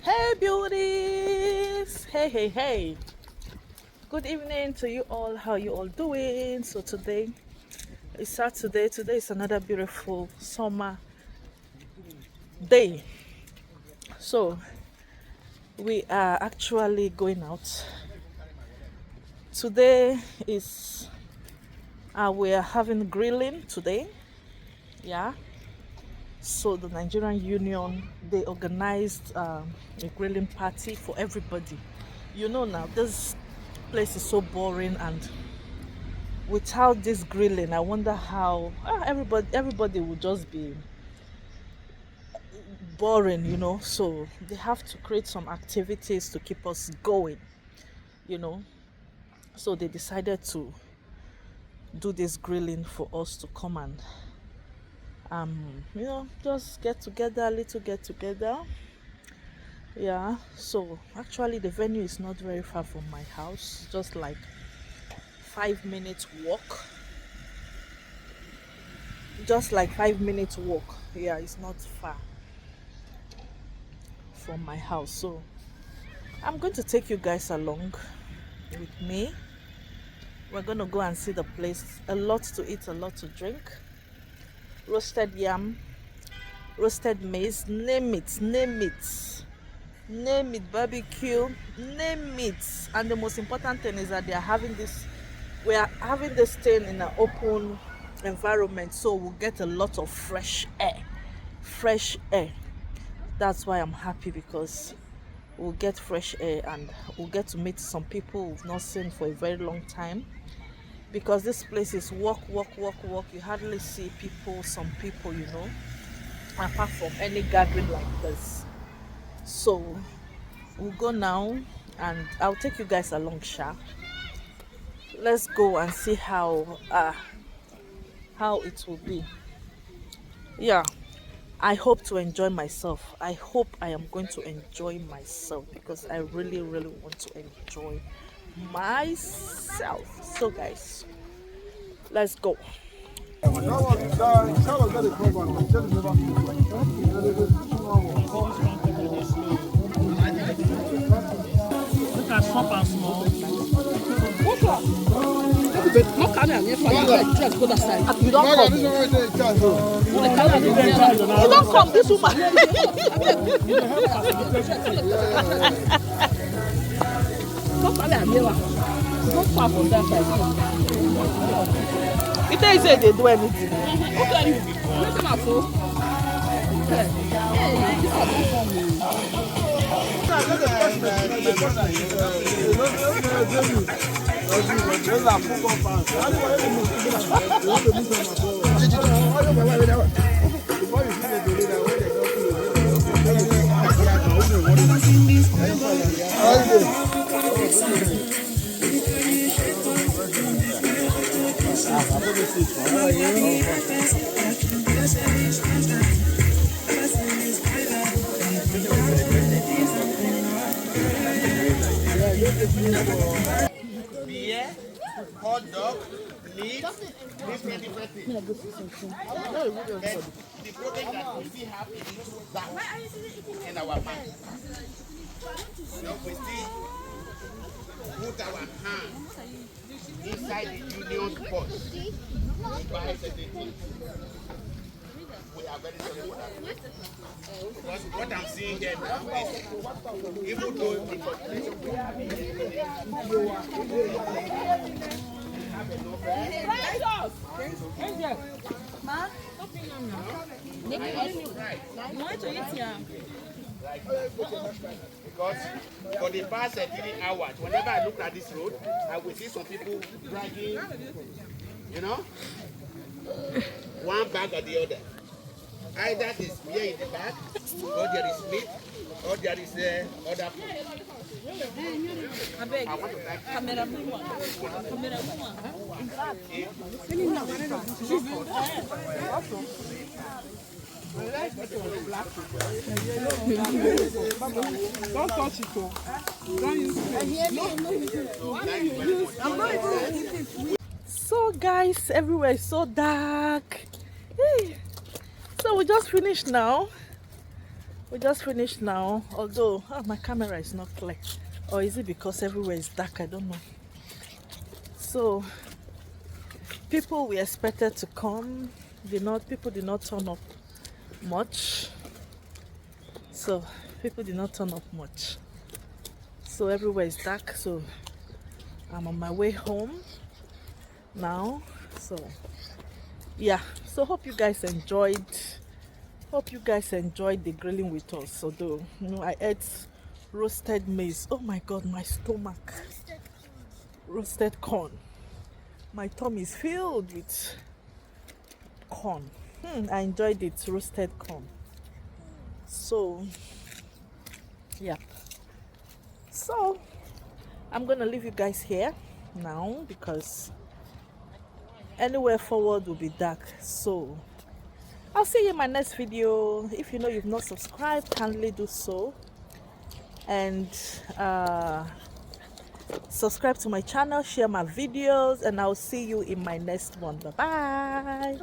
Hey beauties, hey, good evening to you all. How you all doing? So today is Saturday. Today is another beautiful summer day. So we are actually going out today. Is We are having grilling today. Yeah, so the Nigerian Union, they organized a grilling party for everybody. You know, now this place is so boring, and without this grilling, I wonder how everybody would just be boring, so they have to create some activities to keep us going, you know so they decided to do this grilling for us to come and just get together, a little get together. Yeah, so actually the venue is not very far from my house, just like 5 minutes walk. Just like 5 minutes walk. Yeah, it's not far from my house. So I'm going to take you guys along with me. We're going to go and see the place. A lot to eat, a lot to drink. Roasted yam, roasted maize, name it, barbecue, name it. And the most important thing is that we are having this thing in an open environment, so we'll get a lot of fresh air. That's why I'm happy, because we'll get fresh air and we'll get to meet some people we've not seen for a very long time, because this place is walk. You hardly see some people, apart from any gathering like this. So we'll go now and I'll take you guys along, let's go and see how it will be. Yeah, I hope to enjoy myself. I hope I am going to enjoy myself, because I really want to enjoy myself. So guys, let's go. Look at Swamp and Small. No camera near for you. Just go that side. You don't come. You don't come, this woman. No camera near. Not far from that side. It is say they do anything. Okay, let them afford. Beer, hot dog, meat, different things. The protein that we still have is that in our mind. We still put our hand inside the union post to buy certain things. We are very sorry for that. Because what I'm seeing here now is, even though the population we have because for the past 3 hours, whenever I look at this road, I will see some people dragging, one bag or the other. Either there's beer in the bag, or there is meat, or there is other food. I want to thank camera. Don't touch it, though. Don't use it. So guys, everywhere is so dark. Hey. So we just finished now. We just finished now, although my camera is not clear, or is it because everywhere is dark? I don't know. So people we expected to come people did not turn up much. So people did not turn up much, so everywhere is dark. So I'm on my way home now. So yeah, so hope you guys enjoyed the grilling with us. Although I ate roasted maize. Oh my god, my stomach. Roasted corn. My tummy is filled with corn. I enjoyed it, roasted corn. So yeah, so I'm gonna leave you guys here now because anywhere forward will be dark. So I'll see you in my next video. If you know you've not subscribed, kindly do so, and subscribe to my channel, share my videos, and I'll see you in my next one. Bye bye.